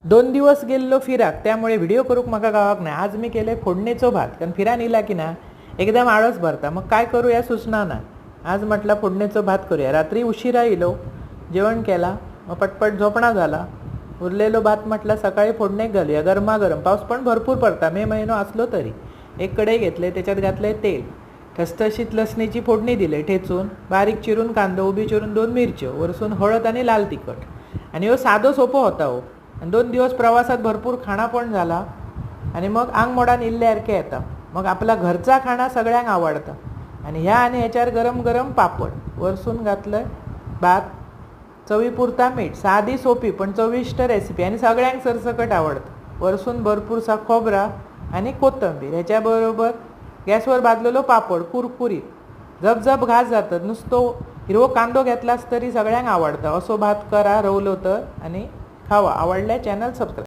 2 दिवस गेल्लो फिराक, त्यामुळे व्हिडिओ करूक म्हाका गावाक नाही. आज मी केले फोडणेचो भात, कारण फिरान इला की ना एकदम आळस भरता, मग काय करू या सुचना ना. आज म्हटलं फोडणेचो भात करूया. रात्री उशिरा येलो, जेवण केला, मग पटपट झोपणा झाला. उरलेलो भात म्हटलं सकाळी फोडणेक घालूया, गरमागरम. पाऊस पण भरपूर पडता, मे महिनो असलो तरी. एक कढई घेतले, त्याच्यात घातले तेल, ठसठशीत लसणीची फोडणी दिली ठेचून, बारीक चिरून कांदो, उभी चिरून 2 मिरच्यो, वरसून हळद आणि लाल तिखट. आणि हो साधो सोपो होता हो. आणि 2 दिवस प्रवासात भरपूर खाणा पण झाला. आणि मग आंग मोडान इल्ल्यासारखे येता. मग आपला घरचा खाणा सगळ्यांक आवडता. आणि ह्याच्यावर गरम गरम पापड, वरसून घातलं भात, चवीपुरता मीठ. साधी सोपी पण चविष्ट रेसिपी आणि सगळ्यांक सरसकट आवडतं. वरसून भरपूरसा खोबरा आणि कोथिंबीर. ह्याच्याबरोबर गॅसवर भाजलेलो पापड कुरकुरीत झपझप घास जातात. नुसतो हिरवो कांदो घेतलास तरी सगळ्यांक आवडतं. असो भात करा रवलो तर आणि खावा. आवडल्या चॅनल सबस्क्राईब.